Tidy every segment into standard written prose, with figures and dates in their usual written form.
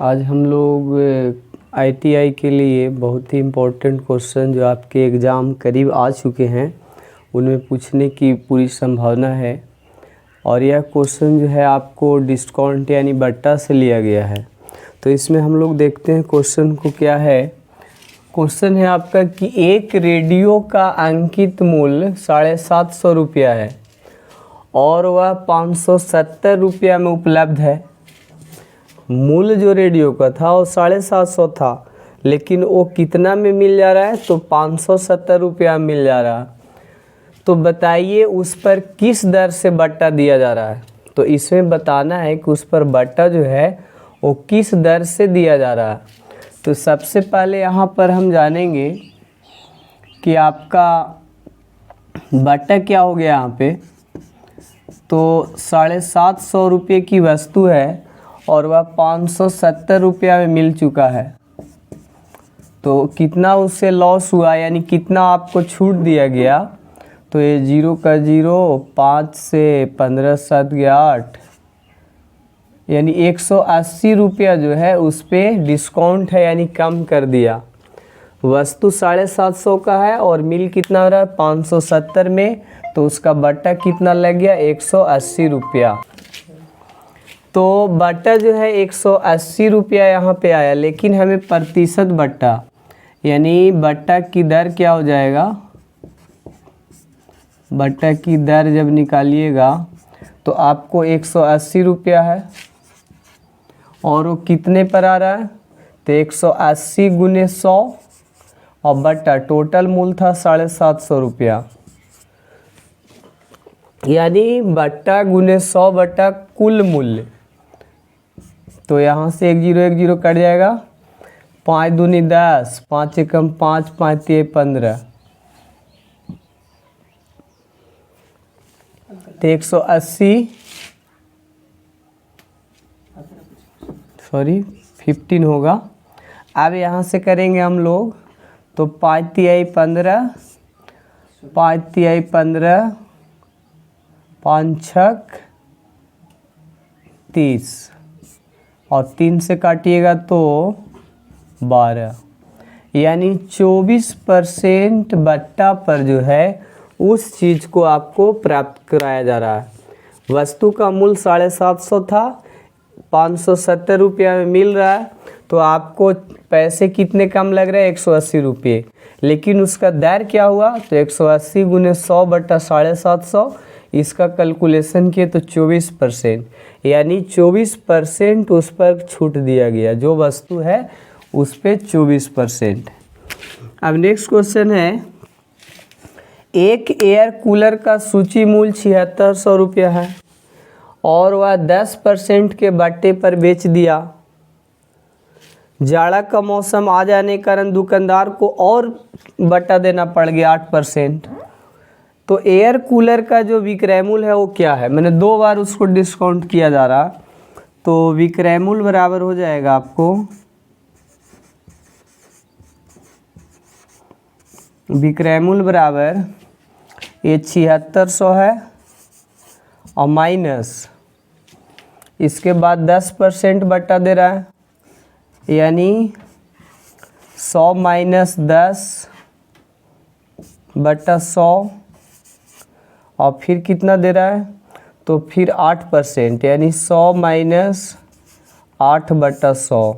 आज हम लोग आईटीआई के लिए बहुत ही इम्पोर्टेंट क्वेश्चन जो आपके एग्ज़ाम करीब आ चुके हैं उनमें पूछने की पूरी संभावना है। और यह क्वेश्चन जो है आपको डिस्काउंट यानी बट्टा से लिया गया है। तो इसमें हम लोग देखते हैं क्वेश्चन को क्या है। क्वेश्चन है आपका कि एक रेडियो का अंकित मूल्य 750 रुपया है और वह 570 रुपया में उपलब्ध है। मूल्य जो रेडियो का था वो 750 था, लेकिन वो कितना में मिल जा रहा है तो 570 रुपया मिल जा रहा है। तो बताइए उस पर किस दर से बट्टा दिया जा रहा है। तो इसमें बताना है कि उस पर बट्टा जो है वो किस दर से दिया जा रहा है। तो सबसे पहले यहाँ पर हम जानेंगे कि आपका बट्टा क्या हो गया। यहाँ पे तो 750 रुपये की वस्तु है और वह 570 रुपया में मिल चुका है। तो कितना उससे लॉस हुआ यानी कितना आपको छूट दिया गया। तो ये 0 का 0, 5 से 15 7 गया 8, यानी 180 रुपया जो है उस पर डिस्काउंट है यानी कम कर दिया। वस्तु 750 का है और मिल कितना हो रहा है 570 में, तो उसका बट्टा कितना लग गया 180 रुपया। तो बट्टा जो है 180 रुपया यहाँ पे आया, लेकिन हमें प्रतिशत बट्टा यानी बट्टा की दर क्या हो जाएगा। बट्टा की दर जब निकालिएगा तो आपको 180 रुपया है और वो कितने पर आ रहा है तो 180 गुने 100 और बट्टा टोटल मूल्य था 750 रुपया, यानी बट्टा गुने 100 बट्टा कुल मूल्य। तो यहाँ से 1 0 कट जाएगा। 5 दूनी 10, 5 एकम 5, 5 तिये 15, तो 180 15 होगा। अब यहाँ से करेंगे हम लोग तो 5 तिहाई 15, 5 तिहाई 15, 5 छक 30 और 3 से काटिएगा तो 12, यानी 24% बट्टा पर जो है उस चीज़ को आपको प्राप्त कराया जा रहा है। वस्तु का मूल्य 750 था, 570 रुपया में मिल रहा है, तो आपको पैसे कितने कम लग रहे हैं 180 रुपये, लेकिन उसका दर क्या हुआ तो 180 गुने 100 बट्टा 750, इसका कैलकुलेशन किए तो 24%, यानी 24% उस पर छूट दिया गया। जो वस्तु है उस पर 24%। अब नेक्स्ट क्वेश्चन है, एक एयर कूलर का सूची मूल्य 7600 रुपया है और वह 10% के बट्टे पर बेच दिया। जाड़ा का मौसम आ जाने के कारण दुकानदार को और बट्टा देना पड़ गया 8%। तो एयर कूलर का जो विक्रय मूल्य है वो क्या है। मैंने 2 बार उसको डिस्काउंट किया जा रहा, तो विक्रय मूल्य बराबर हो जाएगा आपको, विक्रय मूल्य बराबर ये 7600 है और माइनस इसके बाद 10% बट्टा दे रहा है, यानी 100 माइनस 10 बट्टा 100 और फिर कितना दे रहा है तो फिर 8%, यानी 100 माइनस 8 बट्टा 100,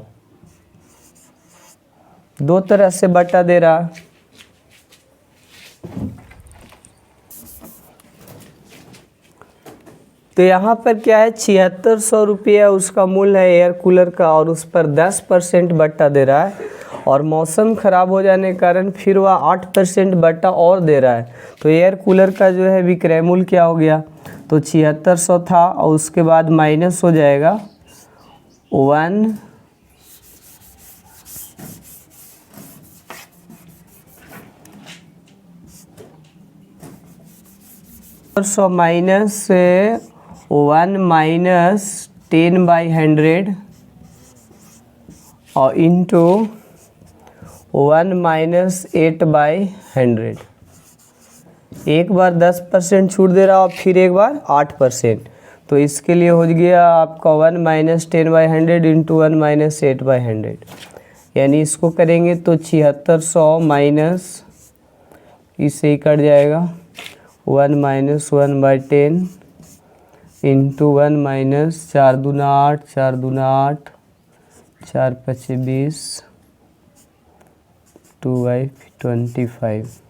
2 तरह से बट्टा दे रहा है। तो यहाँ पर क्या है 7600 रुपया उसका मूल्य है एयर कूलर का और उस पर 10% बट्टा दे रहा है, और मौसम ख़राब हो जाने के कारण फिर वह 8% बट्टा और दे रहा है। तो एयर कूलर का जो है विक्रय मूल्य क्या हो गया तो 7600 था और उसके बाद माइनस हो जाएगा 1 माइनस 1 माइनस 10/100 और इंटू 1 माइनस 8/100। एक बार 10% छूट दे रहा और फिर एक बार 8%, तो इसके लिए हो गया आपका 1 माइनस 10/100 इंटू 1 माइनस 8/100, यानी इसको करेंगे तो 7600 माइनस, इससे ही कट जाएगा 1 माइनस 1/10 इंटू 1 माइनस 4 दूना 8, 4 दूना 8, 4 पचे 20, 2/25,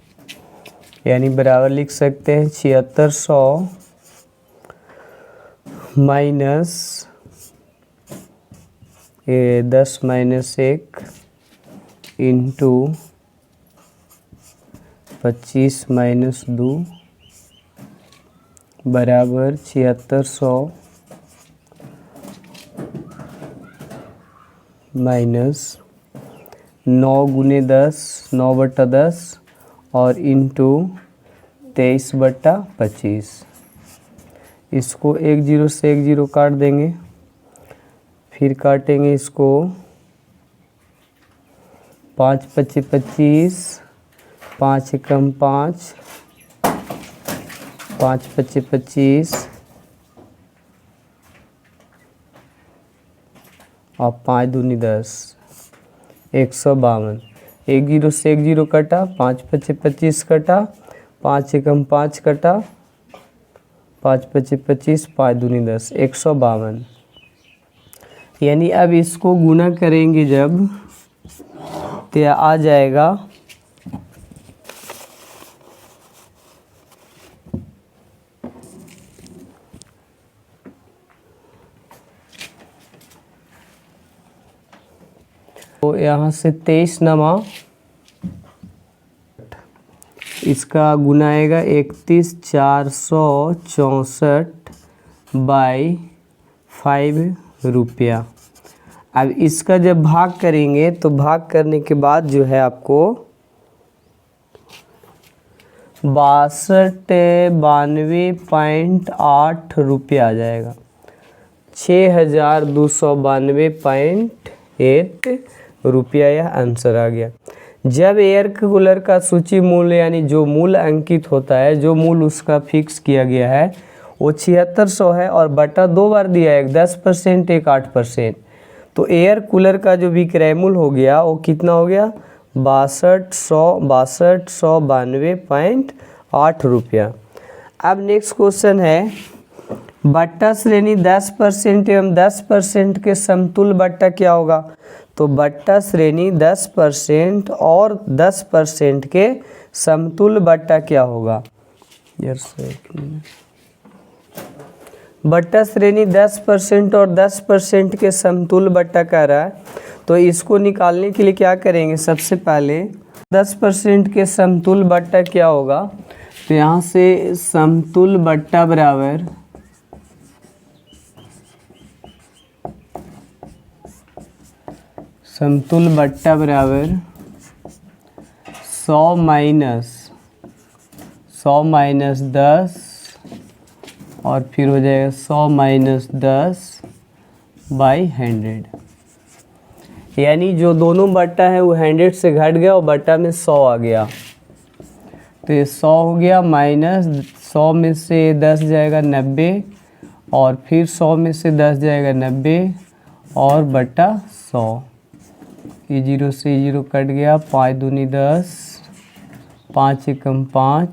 यानी बराबर लिख सकते हैं 7600 माइनस 10 माइनस 1 इंटू 25 माइनस 2 बराबर 7600 माइनस 9 गुने 10, 9/10 और इंटू 23/25। इसको 1 0 से 1 0 काट देंगे, फिर काटेंगे इसको 5 पचे 25, 5 एकम 5, 5 पचे 25 और 5 दूनी 10, 152। 1 0 से 1 0 कटा, 5 पचे 25 कटा, 5 एकम 5 कटा, 5 पचे 25, 5 दूनी 10, 152। यानी अब इसको गुना करेंगे जब तो आ जाएगा 23 नमा, इसका गुना आएगा 31,464/5 रुपया। अब इसका जब भाग करेंगे तो भाग करने के बाद जो है आपको 6292.8 रुपया आ जाएगा। 6292.8 रुपया यह आंसर आ गया। जब एयर कूलर का सूची मूल्य यानी जो मूल अंकित होता है, जो मूल उसका फिक्स किया गया है वो 7600 है और बटा 2 बार दिया है, एक 10% एक 8%। तो एयर कूलर का जो विक्रय मूल्य हो गया वो कितना हो गया 6292.8 रुपया। अब नेक्स्ट क्वेश्चन है बट्टा श्रेणी 10% एवं 10% के समतुल्य बट्टा क्या होगा। तो बट्टा श्रेणी 10% और 10% के समतुल्य बट्टा क्या होगा। बट्टा श्रेणी 10% और 10% के समतुल्य बट्टा कह रहा है, तो इसको निकालने के लिए क्या करेंगे, सबसे पहले 10% के समतुल्य बट्टा क्या होगा। तो यहाँ से समतुल्य बट्टा बराबर समतुल्य बट्टा बराबर 100 माइनस 10 और फिर हो जाएगा 100 माइनस 10/100, यानी जो दोनों बट्टा है वो 100 से घट गया और बट्टा में 100 आ गया। तो ये 100 हो गया माइनस 100 में से 10 जाएगा 90 और फिर 100 में से 10 जाएगा 90 और बट्टा 100। ये 0 से 0 कट गया, 5 दूनी 10, 5 एकम 5,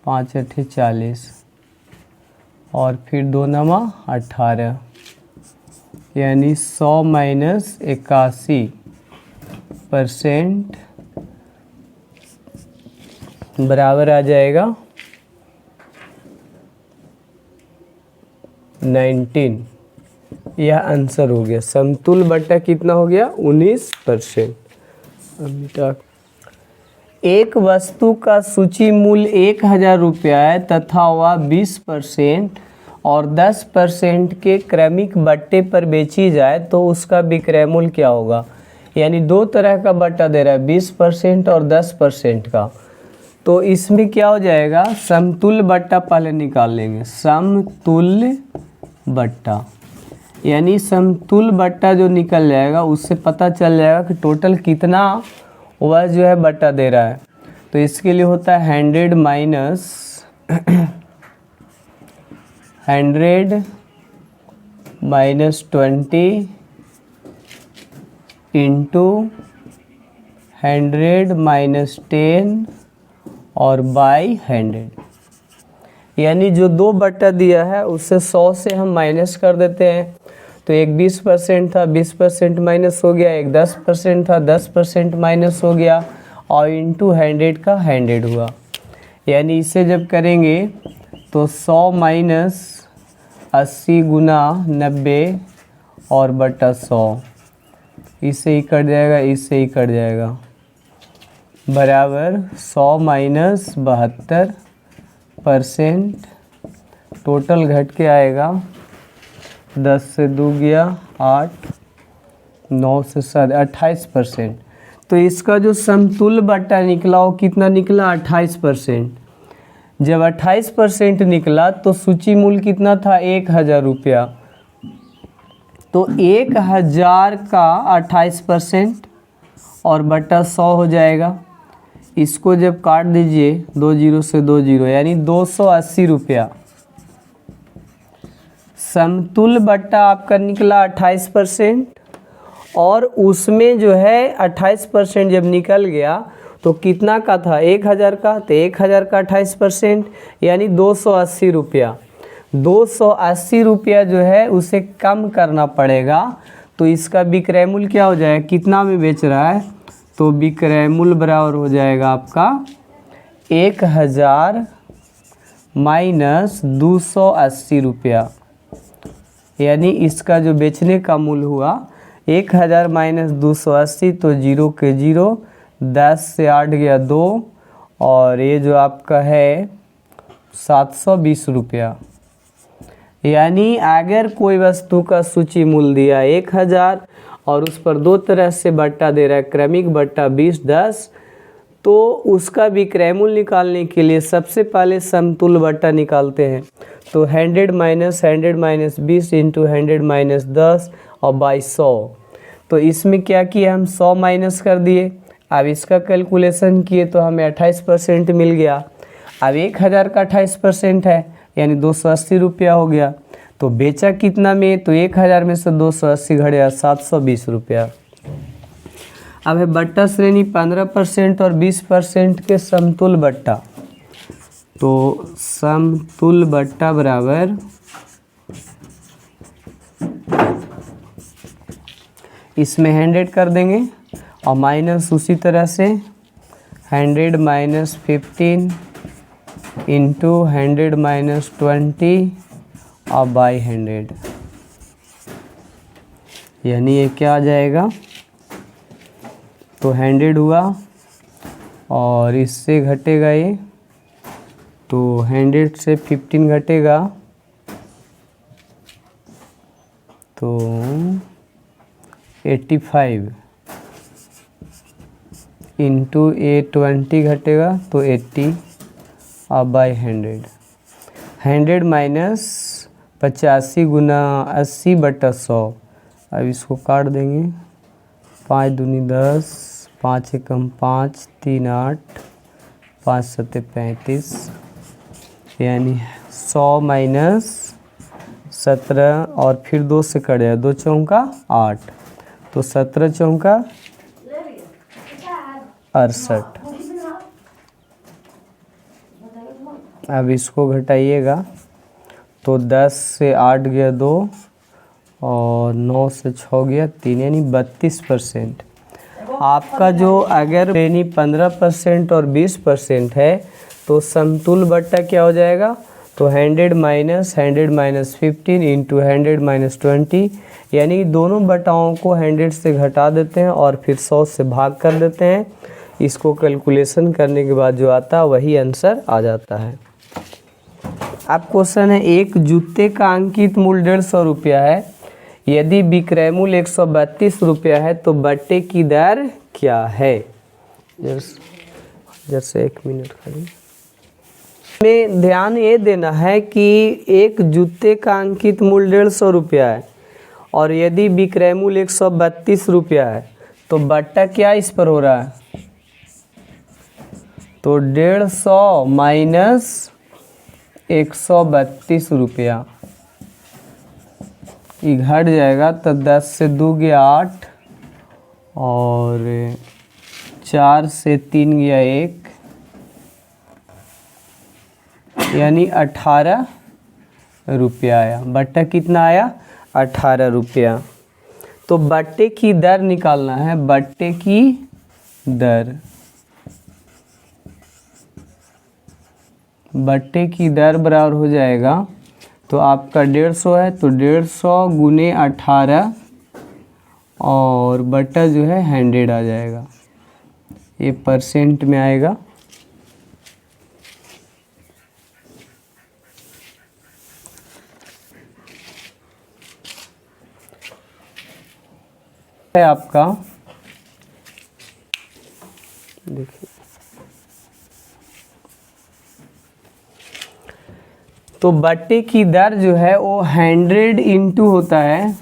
5 अठे 40 और फिर 2 नमा 18, यानी 100 माइनस 81% बराबर आ जाएगा 19। यह आंसर हो गया। समतुल्य बट्टा कितना हो गया 19%। एक वस्तु का सूची मूल्य 1000 रुपया है तथा वह 20% और 10% के क्रमिक बट्टे पर बेची जाए तो उसका विक्रय मूल्य क्या होगा। यानी दो तरह का बट्टा दे रहा है, 20% और 10% का। तो इसमें क्या हो जाएगा, समतुल्य बट्टा पहले निकाल लेंगे। समतुल्य बट्टा यानी समतुल्य बट्टा जो निकल जाएगा उससे पता चल जाएगा कि टोटल कितना वह जो है बट्टा दे रहा है। तो इसके लिए होता है 100 माइनस 100 -20 इंटू 100 -10 और बाई 100, यानी जो 2 बट्टा दिया है उससे 100 से हम माइनस कर देते हैं। तो एक 20% था, 20% माइनस हो गया, एक 10% था, 10% माइनस हो गया, और इंटू 100 का 100 हुआ। यानी इसे जब करेंगे तो 100 माइनस 80 गुना 90 और बटा 100, इससे ही कट जाएगा, इससे ही कट जाएगा, बराबर 100 माइनस 72%। टोटल घट के आएगा 10 से 2 गया 8, 9 से 7 28%। तो इसका जो समतुल्य बट्टा निकला वो कितना निकला? 28%। जब 28% निकला तो सूची मूल्य कितना था? 1000 रुपया। तो 1000 का 28% और बटा 100 हो जाएगा। इसको जब काट दीजिए 2 जीरो से 2 जीरो, यानी 280 रुपया। समतुल्य बट्टा आपका निकला 28%, और उसमें जो है 28% जब निकल गया तो कितना का था? 1000 का, तो 1000 का 28% यानी 280 रुपया। 280 रुपया जो है उसे कम करना पड़ेगा। तो इसका विक्रय मूल्य क्या हो जाएगा? कितना में बेच रहा है? तो विक्रय मूल्य बराबर हो जाएगा आपका 1000 माइनस 280 रुपया, यानी इसका जो बेचने का मूल्य हुआ 1000 माइनस 280, तो 0 के 0, 10 से 8 गया 2, और ये जो आपका है 720 रुपया। यानी अगर कोई वस्तु का सूची मूल्य दिया 1000 और उस पर 2 तरह से बट्टा दे रहा है, क्रमिक बट्टा 20 10, तो उसका विक्रय मूल्य निकालने के लिए सबसे पहले समतुल्य बट्टा निकालते हैं। तो 100 माइनस 20 इंटू 100 माइनस 10 और बाई 100। तो इसमें क्या किया हम? 100 माइनस कर दिए। अब इसका कैलकुलेशन किए तो हमें 28% मिल गया। अब 1000 का 28% है, यानी 280 रुपया हो गया। तो बेचा कितना में? तो 1000 में से 280 घट गया 720 रुपया। अब है बट्टा श्रेणी 15% और 20% के समतुल्य बट्टा। तो समतुल्य बट्टा बराबर इसमें 100 कर देंगे और माइनस उसी तरह से 100 माइनस 15 इंटू 100 माइनस 20 और बाई 100, यानी ये क्या आ जाएगा? तो 100 हुआ और इससे घटेगा ये, तो 100 से 15 घटेगा तो 85 इंटू ये 20 घटेगा तो 80 और बाई 100 माइनस 85 गुना 80 बटा 100। अब इसको काट देंगे, 5 दूनी 10, 5 एकम 5, 3 8, 5 सत्ते 35, यानी 100 माइनस 17 और फिर 2 से कट जाए, 2 चौका 8, तो 17 चौका 68। अब इसको घटाइएगा तो 10 से 8 गया 2 और 9 से 6 गया 3, यानी 32%। आपका जो अगर श्रेणी 15% और 20% है तो समतुल्य बट्टा क्या हो जाएगा? तो 100 माइनस 15 इंटू 100 माइनस 20, यानी दोनों बटाओं को 100 से घटा देते हैं और फिर 100 से भाग कर देते हैं। इसको कैलकुलेशन करने के बाद जो आता है वही आंसर आ जाता है। अब क्वेश्चन है, एक जूते का अंकित मूल्य 150 रुपया है, यदि विक्रय मूल्य 132 रुपया है तो बट्टे की दर क्या है? जैसे 1 मिनट खड़ी में ध्यान ये देना है कि एक जूते का अंकित मूल्य 150 रुपया है और यदि विक्रय मूल्य 132 रुपया है तो बट्टा क्या इस पर हो रहा है? तो 150 माइनस 132 रुपया, ये घट जाएगा तो 10 से 2 गया 8 और 4 से 3 गया 1, यानी 18 रुपया आया। बट्टा कितना आया? 18 रुपया। तो बट्टे की दर निकालना है, बट्टे की दर। बट्टे की दर बराबर हो जाएगा, तो आपका 150 है तो 150 गुने 18 और बट्टा जो है 100 आ जाएगा। ये परसेंट में आएगा। है आपका, देखिए तो बट्टे की दर जो है वो 100 इंटू होता है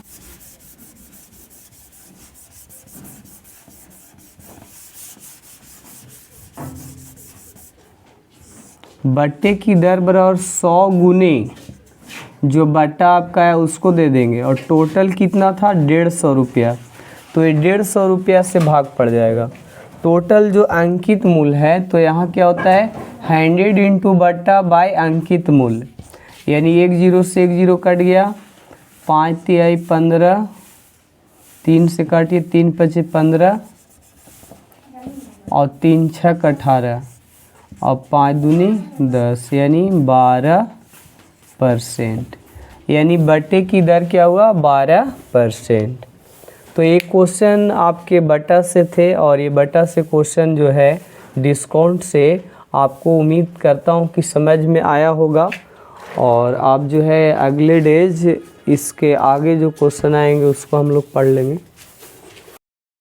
बट्टे की दर बराबर 100 गुने जो बट्टा आपका है उसको दे देंगे, और टोटल कितना था? 150 रुपया। तो ये 150 रुपया से भाग पड़ जाएगा। टोटल जो अंकित मूल्य है, तो यहाँ क्या होता है? 100 इंटू बट्टा बाय अंकित मूल्य, यानी 1 0 से 1 0 कट गया, 5 तिहाई 15, 3 से काटिए 3 5 15 और 3 6 18 और 5 दूनी 10, यानी 12%। यानी बट्टे की दर क्या हुआ? 12%। तो एक क्वेश्चन आपके बट्टा से थे, और ये बट्टा से क्वेश्चन जो है डिस्काउंट से, आपको उम्मीद करता हूँ कि समझ में आया होगा। और आप जो है अगले डेज इसके आगे जो क्वेश्चन आएंगे उसको हम लोग पढ़ लेंगे।